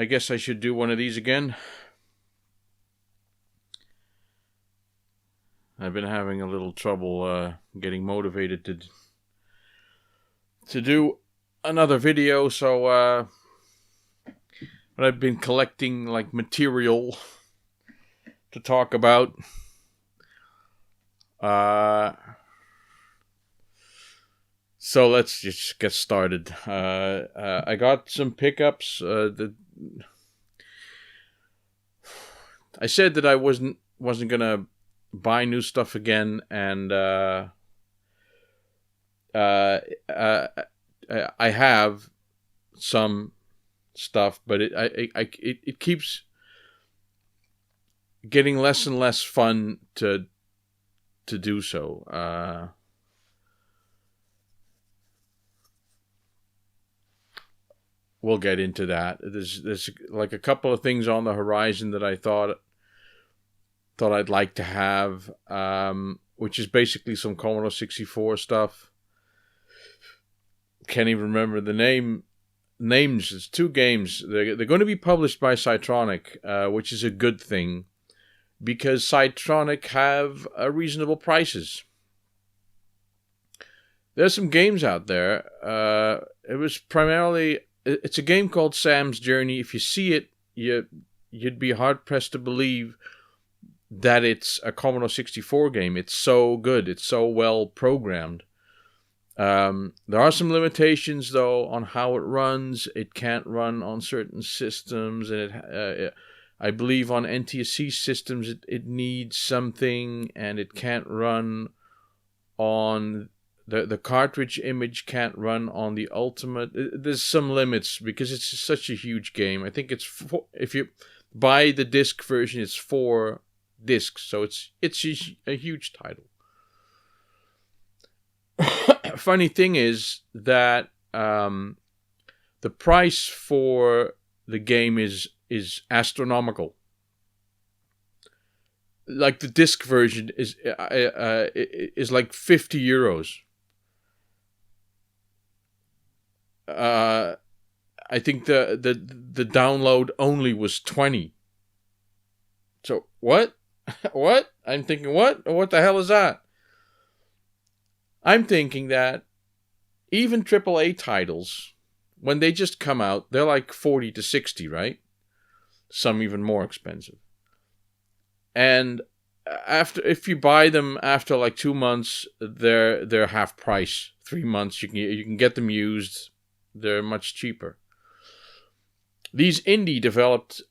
I guess I should do one of these again. I've been having a little trouble getting motivated to do another video, so but I've been collecting like material to talk about. So let's just get started. I got some pickups. I said that I wasn't gonna buy new stuff again, and I have some stuff, but it keeps getting less and less fun to do so. We'll get into that. There's like a couple of things on the horizon that I thought I'd like to have, which is basically some Commodore 64 stuff. Can't even remember the names. It's 2 games. They're going to be published by Cytronic, which is a good thing, because Cytronic have reasonable prices. There's some games out there. It was primarily... It's a game called Sam's Journey. If you see it, you'd be hard-pressed to believe that it's a Commodore 64 game. It's so good. It's so well programmed. There are some limitations, though, on how it runs. It can't run on certain systems, and I believe on NTSC systems it needs something, and it can't run on... The cartridge image can't run on the Ultimate. There's some limits because it's such a huge game. I think it's if you buy the disc version, it's 4 discs, so it's a huge title. Funny thing is that the price for the game is astronomical. Like the disc version is like €50. I think the download only was 20. So what? What? I'm thinking what? What the hell is that? I'm thinking that even AAA titles, when they just come out, they're like 40 to 60, right? Some even more expensive. And if you buy them after like 2 months, they're half price. 3 months you can get them used. They're much cheaper. These indie developed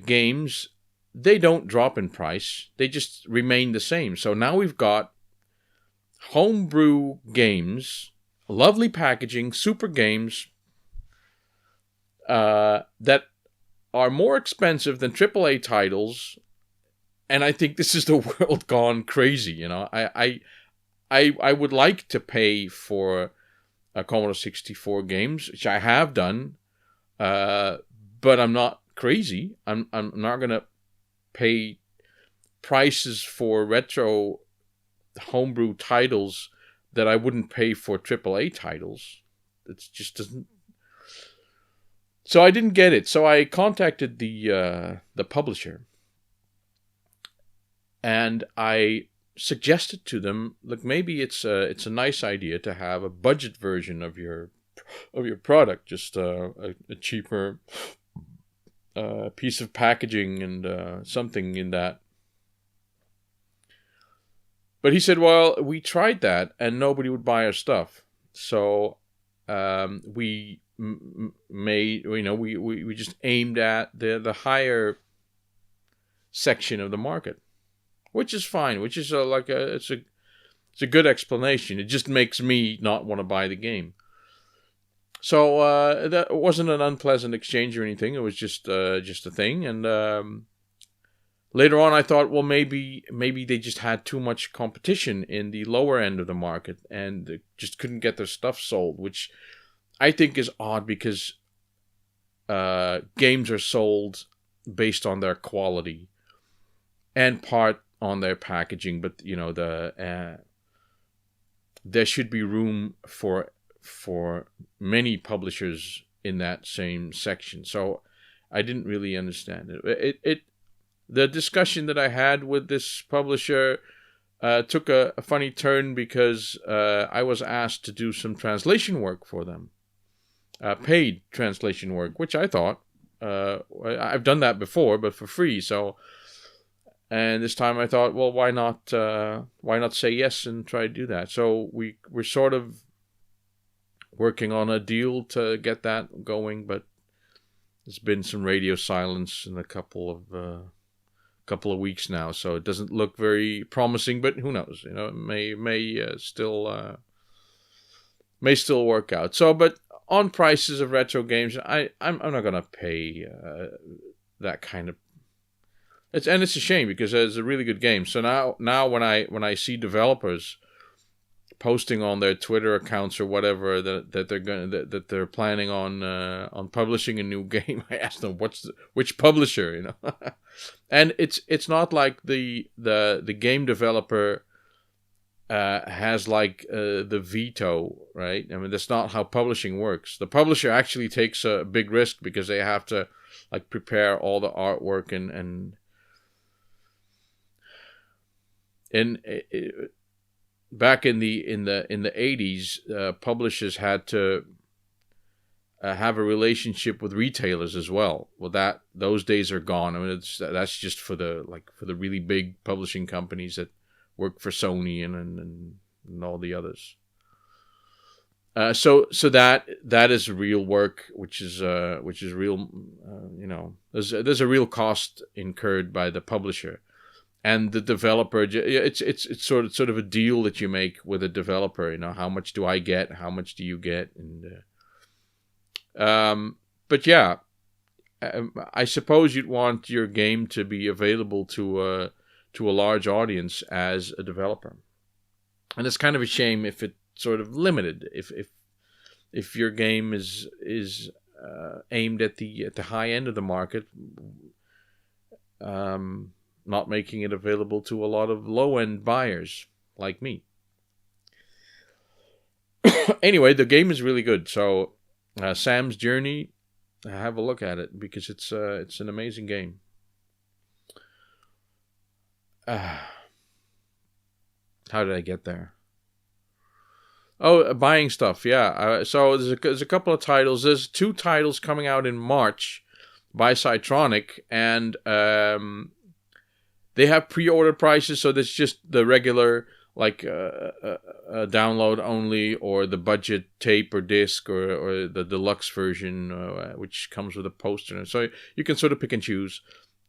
games, they don't drop in price. They just remain the same. So now we've got homebrew games, lovely packaging, super games that are more expensive than AAA titles. And I think this is the world gone crazy. You know, I would like to pay for Commodore 64 games, which I have done, but I'm not crazy. I'm not gonna pay prices for retro homebrew titles that I wouldn't pay for AAA titles. It just doesn't. So I didn't get it. So I contacted the publisher, and I suggested to them, look, maybe it's a nice idea to have a budget version of your product, just a cheaper piece of packaging and something in that. But he said, well, we tried that and nobody would buy our stuff. So we made, we just aimed at the higher section of the market. Which is fine, which is it's a good explanation. It just makes me not want to buy the game. So that wasn't an unpleasant exchange or anything. It was just a thing. And later on, I thought, well, maybe they just had too much competition in the lower end of the market and they just couldn't get their stuff sold, which I think is odd because games are sold based on their quality and part on their packaging, but there should be room for many publishers in that same section. So I didn't really understand it. The discussion that I had with this publisher took a funny turn because I was asked to do some translation work for them, paid translation work, which I thought I've done that before, but for free. So, and this time I thought, well, why not say yes and try to do that? So we're sort of working on a deal to get that going, but there's been some radio silence in a couple of weeks now, so it doesn't look very promising. But who knows? You know, it may still work out. So, but on prices of retro games, I'm not gonna pay that kind of. It's a shame because it's a really good game. So now when I see developers posting on their Twitter accounts or whatever that they're planning on publishing a new game, I ask them which publisher, you know. And it's not like the game developer has like the veto, right? I mean, that's not how publishing works. The publisher actually takes a big risk because they have to like prepare all the artwork and back in the 80s, publishers had to have a relationship with retailers as well. Well, those days are gone. I mean, that's just for the really big publishing companies that work for Sony and all the others. So that is real work, which is real. You know, there's a real cost incurred by the publisher. And the developer, it's sort of a deal that you make with a developer. You know, how much do I get? How much do you get? And but yeah, I suppose you'd want your game to be available to a large audience as a developer, and it's kind of a shame if it's sort of limited. If your game is aimed at the high end of the market. Not making it available to a lot of low-end buyers like me. Anyway, the game is really good. So, Sam's Journey, have a look at it because it's an amazing game. How did I get there? Oh, buying stuff. Yeah. So there's a couple of titles. There's 2 titles coming out in March by Cytronic, and they have pre-order prices, so that's just the regular, like, download only, or the budget tape or disc, or the deluxe version, which comes with a poster. So you can sort of pick and choose,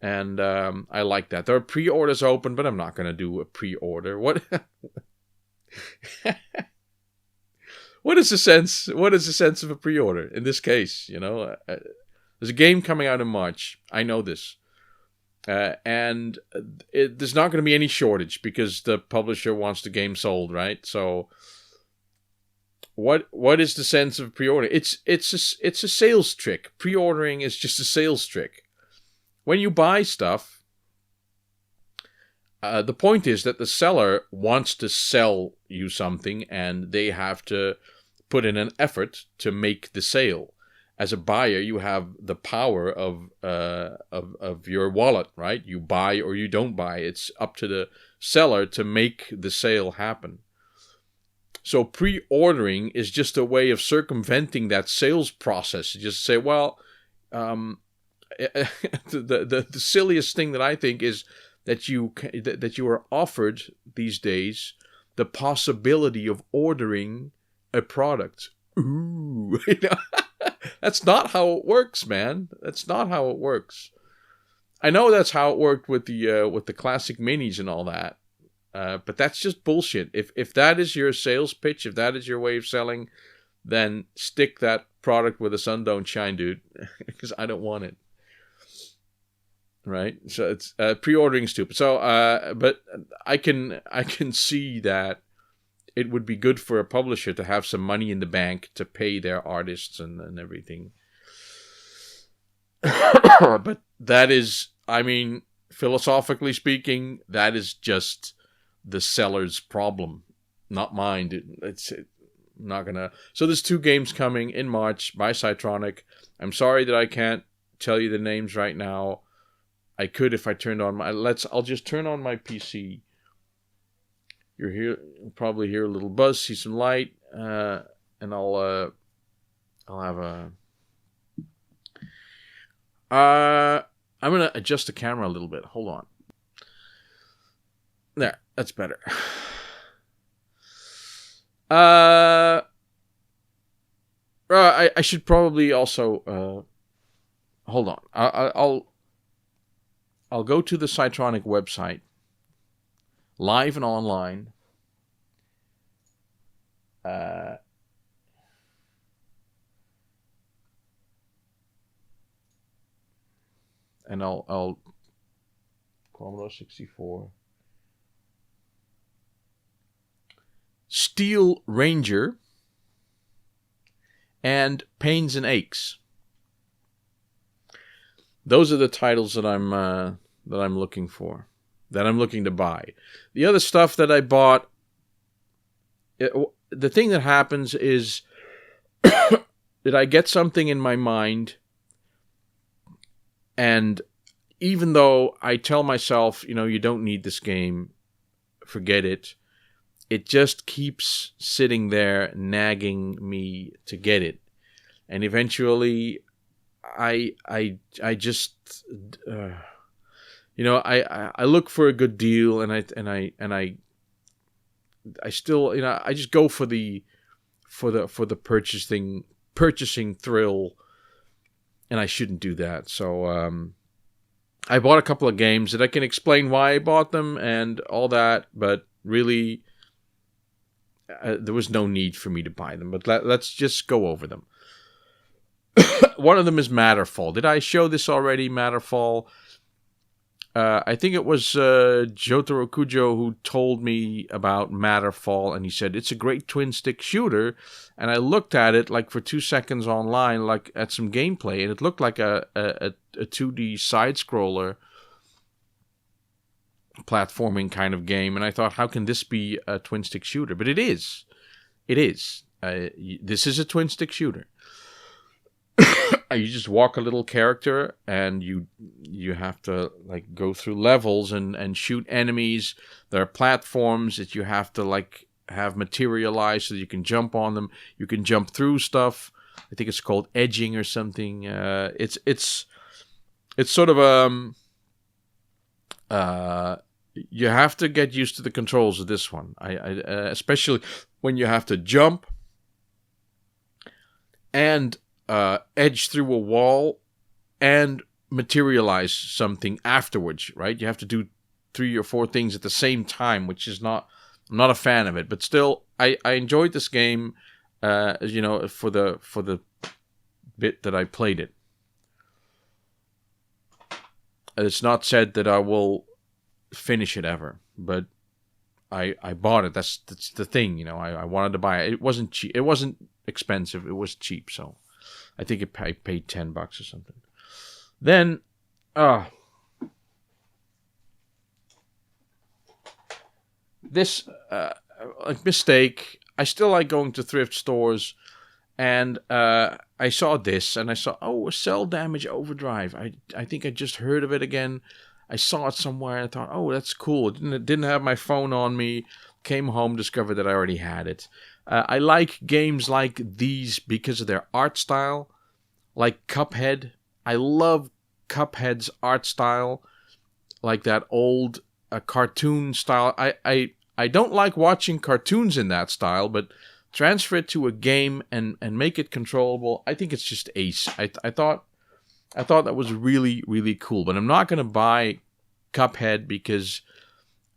and I like that. There are pre-orders open, but I'm not going to do a pre-order. What? What is the sense? What is the sense of a pre-order in this case? You know, there's a game coming out in March. I know this. And there's not going to be any shortage because the publisher wants the game sold, right? So, what is the sense of pre-order? It's a sales trick. Pre-ordering is just a sales trick. When you buy stuff, the point is that the seller wants to sell you something, and they have to put in an effort to make the sale. As a buyer, you have the power of your wallet, right? You buy or you don't buy. It's up to the seller to make the sale happen. So pre-ordering is just a way of circumventing that sales process. You just say, well, the silliest thing that I think is that you are offered these days the possibility of ordering a product. Ooh, you know? That's not how it works, man. That's not how it works. I know that's how it worked with the classic minis and all that, but that's just bullshit. If that is your sales pitch, if that is your way of selling, then stick that product where the sun don't shine, dude, because I don't want it. Right? So it's pre-ordering stupid. So, but I can see that it would be good for a publisher to have some money in the bank to pay their artists and everything. But that is, I mean, philosophically speaking, that is just the seller's problem, not mine. It's not gonna. So there's 2 games coming in March by Cytronic. I'm sorry that I can't tell you the names right now. I could if I turned on my... I'll just turn on my PC. You'll probably hear a little buzz, see some light, and I'll have a... I'm going to adjust the camera a little bit. Hold on. There, that's better. I should probably also... hold on. I'll go to the Cytronic website, live and online. And I'll Commodore 64. Steel Ranger and Pains and Aches. Those are the titles that I'm looking for, that I'm looking to buy. The other stuff that I bought, the thing that happens is that I get something in my mind, and even though I tell myself, you don't need this game, forget it, it just keeps sitting there nagging me to get it. And eventually I just I look for a good deal, and I still, I just go for the purchasing thrill, and I shouldn't do that. So I bought a couple of games that I can explain why I bought them and all that, but really there was no need for me to buy them. But let's just go over them. One of them is Matterfall. Did I show this already, Matterfall? I think it was Jotaro Kujo who told me about Matterfall, and he said, it's a great twin-stick shooter. And I looked at it like for 2 seconds online, like at some gameplay, and it looked like a 2D side-scroller platforming kind of game. And I thought, how can this be a twin-stick shooter? But it is. It is. This is a twin-stick shooter. You just walk a little character, and you have to like go through levels and shoot enemies. There are platforms that you have to have materialize so that you can jump on them. You can jump through stuff. I think it's called edging or something. It's sort of you have to get used to the controls of this one. I especially when you have to jump and edge through a wall and materialize something afterwards, right? You have to do 3 or 4 things at the same time, which is I'm not a fan of it. But still, I enjoyed this game, for the bit that I played it. It's not said that I will finish it ever, but I bought it. That's the thing, I wanted to buy it. It wasn't cheap. It wasn't expensive. It was cheap, so I think I paid $10 or something. Then, this mistake. I still like going to thrift stores, and I saw this, and I saw Cell Damage Overdrive. I think I just heard of it again. I saw it somewhere, and I thought, oh, that's cool. It didn't have my phone on me. Came home, discovered that I already had it. I like games like these because of their art style, like Cuphead. I love Cuphead's art style, like that old cartoon style. I don't like watching cartoons in that style, but transfer it to a game and make it controllable. I think it's just ace. I thought that was really, really cool. But I'm not going to buy Cuphead because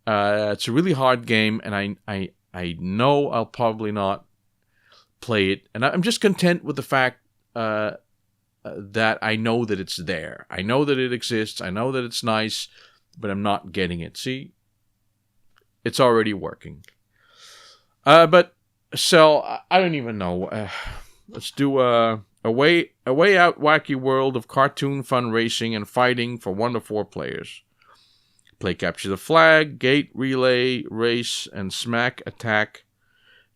it's a really hard game, and I know I'll probably not play it. And I'm just content with the fact that I know that it's there. I know that it exists. I know that it's nice, but I'm not getting it. See? It's already working. But Cell, I don't even know. Let's do a way out wacky world of cartoon fun racing and fighting for 1 to 4 players. Play capture the flag, gate, relay, race, and smack attack.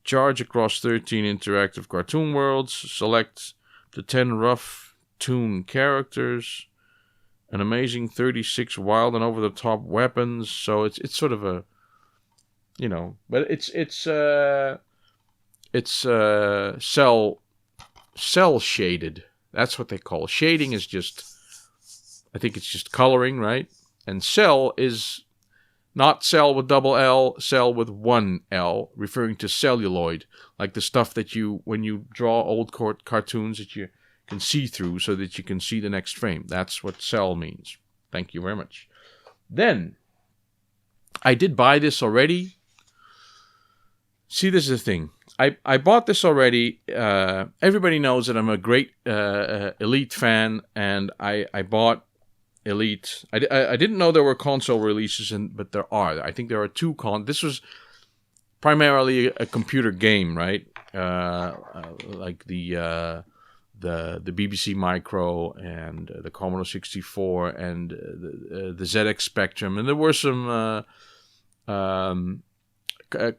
Charge across 13 interactive cartoon worlds. Select the 10 rough cartoon characters, an amazing 36 wild and over-the-top weapons. So it's sort of a, but it's cell shaded. That's what they call it. Shading is just, I think it's just coloring, right? And cell is not cell with double L, cell with one L, referring to celluloid, like the stuff that when you draw old cartoons that you can see through so that you can see the next frame. That's what cell means. Thank you very much. Then, I did buy this already. See, this is the thing. I bought this already. Everybody knows that I'm a great Elite fan, and I bought Elite. I didn't know there were console releases, but there are. I think there are two This was primarily a computer game, right? Like the BBC Micro and the Commodore 64 and the ZX Spectrum, and there were some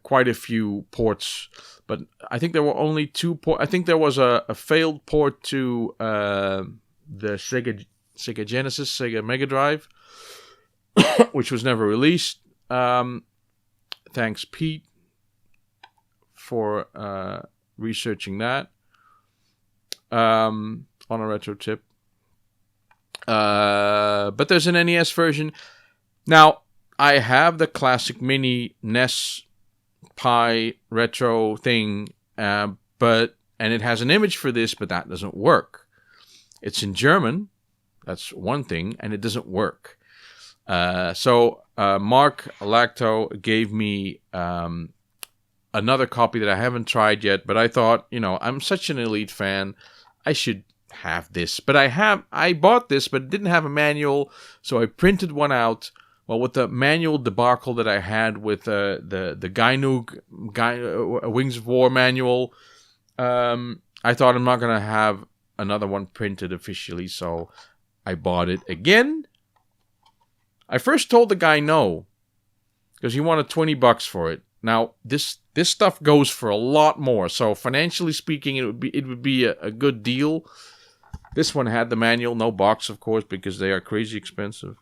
quite a few ports, but I think there were only two ports. I think there was a failed port to the Sega Genesis, Sega Mega Drive, which was never released. Thanks, Pete, for researching that on a retro tip. But there's an NES version. Now, I have the classic mini NES Pi retro thing, and it has an image for this, but that doesn't work. It's in German. That's one thing, and it doesn't work. So Mark Lacto gave me another copy that I haven't tried yet, but I thought, I'm such an Elite fan, I should have this. But I bought this, but it didn't have a manual, so I printed one out. Well, with the manual debacle that I had with the Gainug Wings of War manual, I thought I'm not going to have another one printed officially, so I bought it again. I first told the guy no, because he wanted $20 for it. Now, this stuff goes for a lot more, so financially speaking, it would be a good deal. This one had the manual, no box, of course, because they are crazy expensive.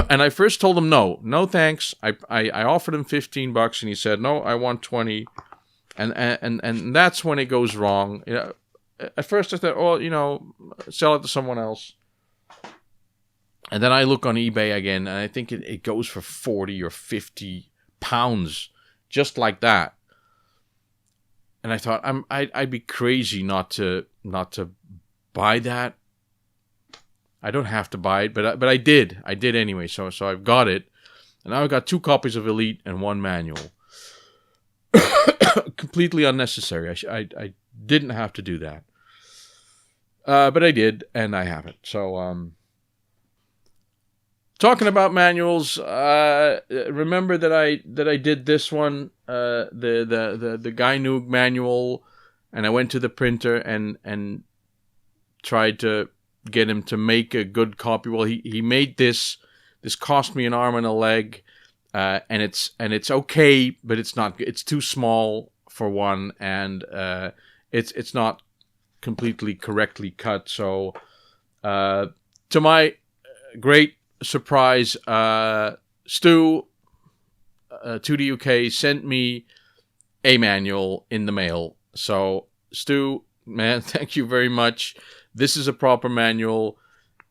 And I first told him no thanks. I offered him $15, and he said no, I want 20. And that's when it goes wrong. At first I thought, sell it to someone else. And then I look on eBay again, and I think it goes for 40 or 50 pounds, just like that. And I thought I'd be crazy not to buy that. I don't have to buy it, but I did. I did anyway. So I've got it, and now I've got 2 copies of Elite and 1 manual. Completely unnecessary. I didn't have to do that, but I did, and I have it. So talking about manuals, remember that I did this one, the Gainug manual, and I went to the printer and tried to get him to make a good copy. Well, he made this. This cost me an arm and a leg, and it's okay, but it's not. It's too small for one, and it's not completely correctly cut. So, to my great surprise, Stu, TootyUk sent me a manual in the mail. So, Stu, man, thank you very much. This is a proper manual.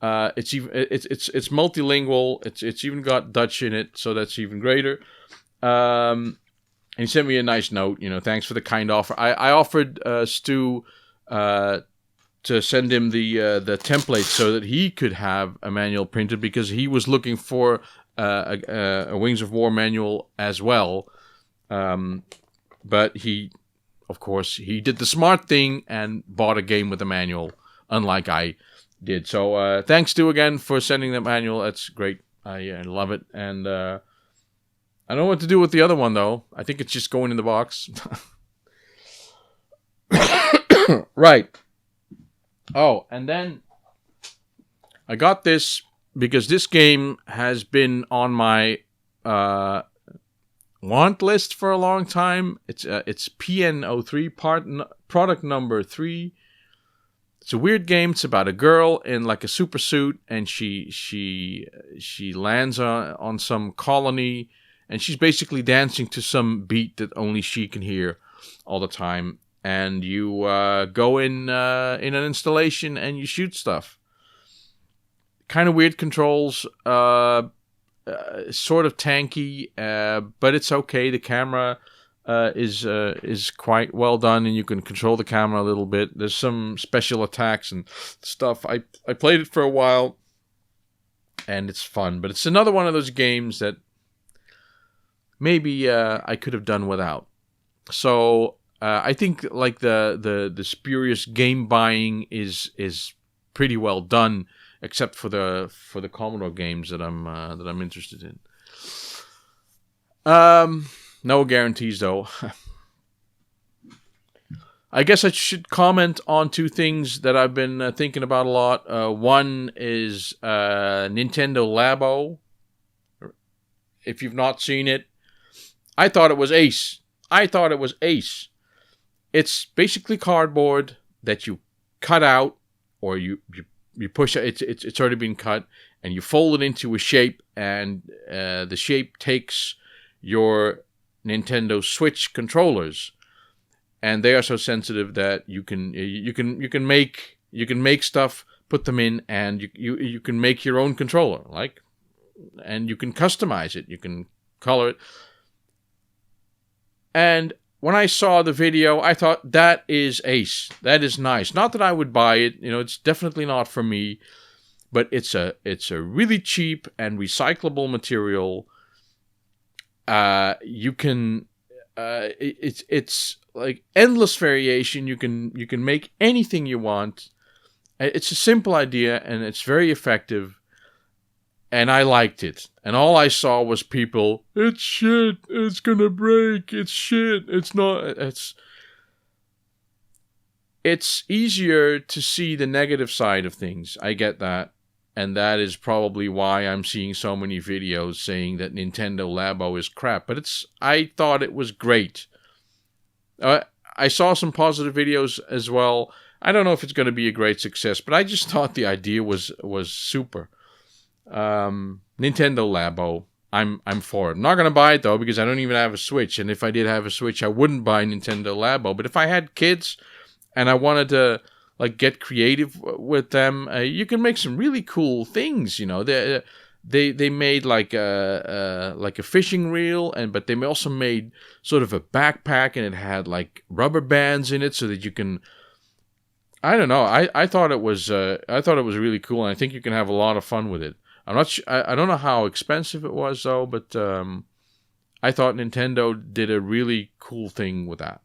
It's multilingual. It's even got Dutch in it, so that's even greater. And he sent me a nice note. Thanks for the kind offer. I offered Stu to send him the template so that he could have a manual printed, because he was looking for a Wings of War manual as well. But he, of course, he did the smart thing and bought a game with a manual, unlike I did. So thanks, Stu, again for sending that manual. That's great. I love it. And I don't know what to do with the other one, though. I think it's just going in the box. Right. Oh, and then I got this because this game has been on my want list for a long time. It's PN03, product number 3. It's a weird game. It's about a girl in like a super suit, and she lands on some colony, and she's basically dancing to some beat that only she can hear all the time. And you go in an installation and you shoot stuff. Kind of weird controls, sort of tanky, but it's okay. The camera is quite well done, and you can control the camera a little bit. There's some special attacks and stuff. I played it for a while, and it's fun. But it's another one of those games that maybe I could have done without. So I think like the spurious game buying is pretty well done, except for the Commodore games that I'm interested in. No guarantees though. I guess I should comment on two things that I've been thinking about a lot. One is Nintendo Labo. If you've not seen it, I thought it was ace. It's basically cardboard that you cut out, or you push it. It's already been cut, and you fold it into a shape, and the shape takes your Nintendo Switch controllers, and they are so sensitive that you can make stuff, put them in, and you can make your own controller, and you can customize it. You can color it. And when I saw the video, I thought, that is ace. That is nice. Not that I would buy it. It's definitely not for me. But it's a really cheap and recyclable material. You can it's like endless variation. You can make anything you want. It's a simple idea, and it's very effective. And I liked it. And all I saw was people, it's shit, it's gonna break, it's shit, it's not, it's easier to see the negative side of things. I get that. And that is probably why I'm seeing so many videos saying that Nintendo Labo is crap. But I thought it was great. I saw some positive videos as well. I don't know if it's going to be a great success, but I just thought the idea was super. Nintendo Labo, I'm for it. I'm not going to buy it though, because I don't even have a Switch. And if I did have a Switch, I wouldn't buy Nintendo Labo. But if I had kids and I wanted to get creative with them, you can make some really cool things. They made like a fishing reel, but they also made sort of a backpack, and it had like rubber bands in it so that you can. I don't know. I thought it was really cool, and I think you can have a lot of fun with it. I'm not sure, I don't know how expensive it was though, but I thought Nintendo did a really cool thing with that.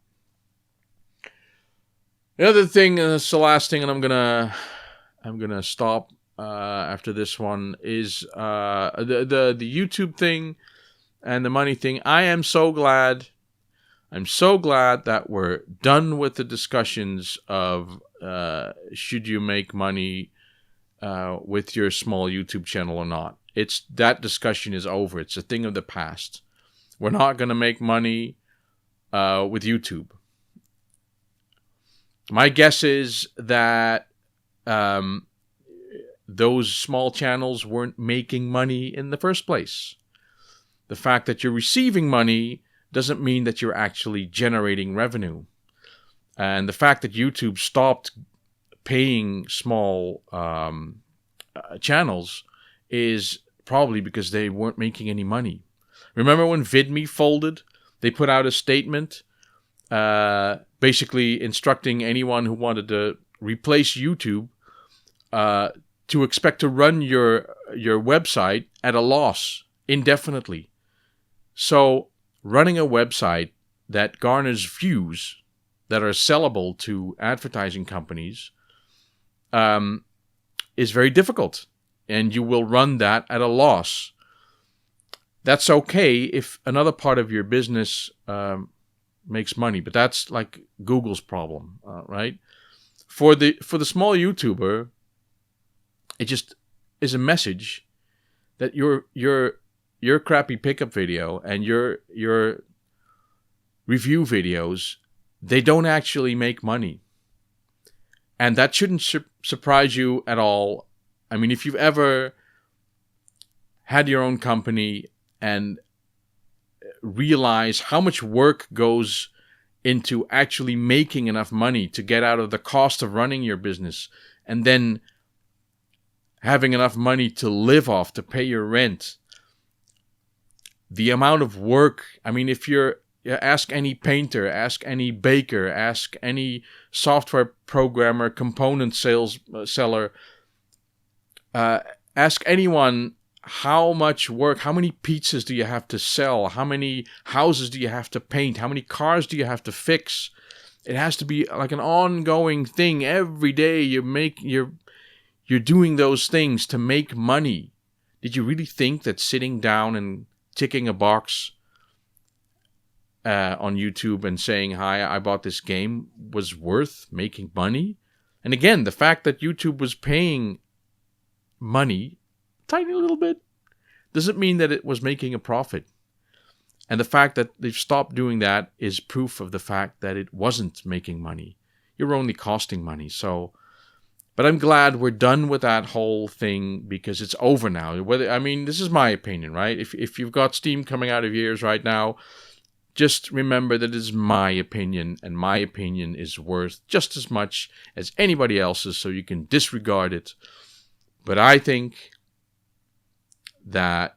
The other thing, it's the last thing, and I'm gonna stop after this one, is the YouTube thing and the money thing. I'm so glad that we're done with the discussions of should you make money with your small YouTube channel or not. That discussion is over. It's a thing of the past. We're not going to make money with YouTube. My guess is that those small channels weren't making money in the first place. The fact that you're receiving money doesn't mean that you're actually generating revenue. And the fact that YouTube stopped paying small channels is probably because they weren't making any money. Remember when VidMe folded? They put out a statement basically instructing anyone who wanted to replace YouTube to expect to run your website at a loss indefinitely. So running a website that garners views that are sellable to advertising companies is very difficult, and you will run that at a loss. That's okay if another part of your business makes money, but that's like Google's problem, right? For the small YouTuber, it just is a message that your crappy pickup video and your review videos, they don't actually make money. And that shouldn't surprise you at all. I mean, if you've ever had your own company and realize how much work goes into actually making enough money to get out of the cost of running your business, and then having enough money to live off, to pay your rent, the amount of work, I mean, if you're, ask any painter, ask any baker, ask any software programmer, component seller, ask anyone how much work, how many pizzas do you have to sell, how many houses do you have to paint, how many cars do you have to fix. It has to be like an ongoing thing. Every day you're doing those things to make money. Did you really think that sitting down and ticking a box on YouTube and saying, "Hi, I bought this game," was worth making money? And again, the fact that YouTube was paying money, tiny little bit, doesn't mean that it was making a profit. And the fact that they've stopped doing that is proof of the fact that it wasn't making money. You're only costing money. So, but I'm glad we're done with that whole thing because it's over now. I mean, this is my opinion, right? If you've got steam coming out of your ears right now, just remember that it is my opinion, and my opinion is worth just as much as anybody else's, so you can disregard it. But I think that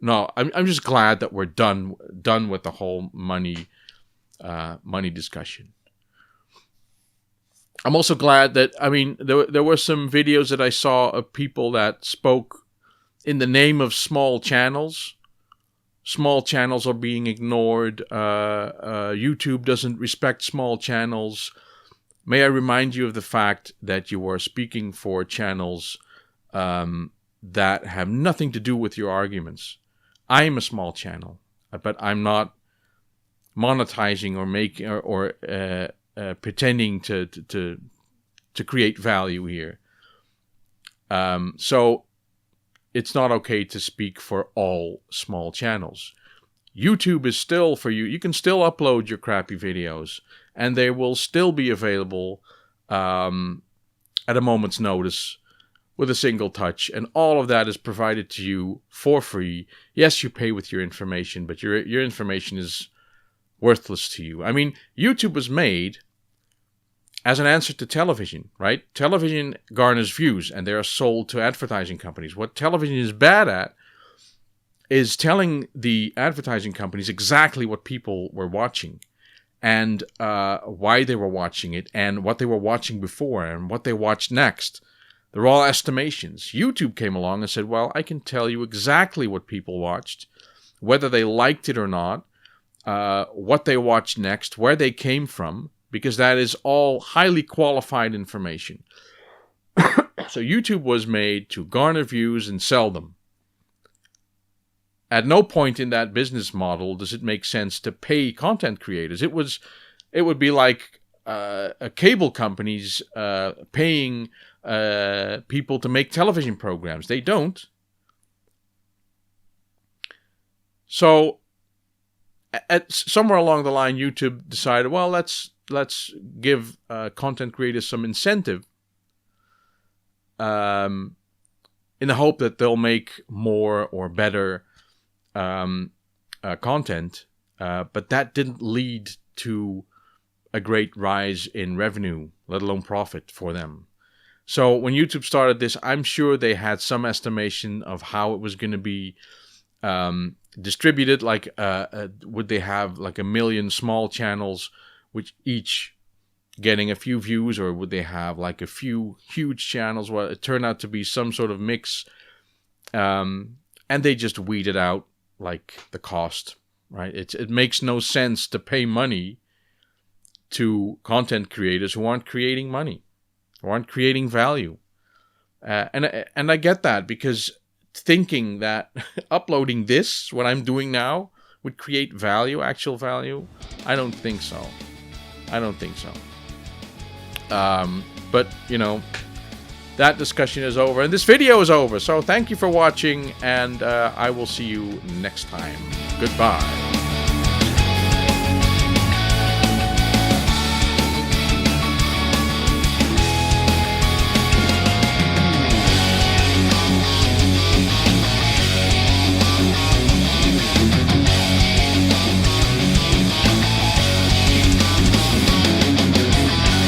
no, I'm just glad that we're done with the whole money discussion. I'm also glad that, I mean, there were some videos that I saw of people that spoke in the name of small channels. Small channels are being ignored. YouTube doesn't respect small channels. May I remind you of the fact that you are speaking for channels that have nothing to do with your arguments. I am a small channel, but I'm not monetizing or making or pretending to create value here. So it's not okay to speak for all small channels. YouTube is still for you. You can still upload your crappy videos, and they will still be available at a moment's notice with a single touch, and all of that is provided to you for free. Yes, you pay with your information, but your information is worthless to you. I mean, YouTube was made as an answer to television, right? Television garners views, and they are sold to advertising companies. What television is bad at is telling the advertising companies exactly what people were watching, and why they were watching it, and what they were watching before, and what they watched next. They're all estimations. YouTube came along and said, well, I can tell you exactly what people watched, whether they liked it or not, what they watched next, where they came from, because that is all highly qualified information. So YouTube was made to garner views and sell them. At no point in that business model does it make sense to pay content creators. It would be like cable companies paying people to make television programs. They don't. So somewhere along the line, YouTube decided, well, let's give content creators some incentive in the hope that they'll make more or better content. But that didn't lead to a great rise in revenue, let alone profit for them. So when YouTube started this, I'm sure they had some estimation of how it was going to be distributed. Like, would they have like 1 million small channels, which each getting a few views, or would they have like a few huge channels? Well, it turned out to be some sort of mix, and they just weeded out like the cost, right? It makes no sense to pay money to content creators who aren't creating money, who aren't creating value. And I get that, because thinking that uploading this, what I'm doing now, would create value, actual value, I don't think so. But, you know, that discussion is over, and this video is over. So thank you for watching, and I will see you next time. Goodbye.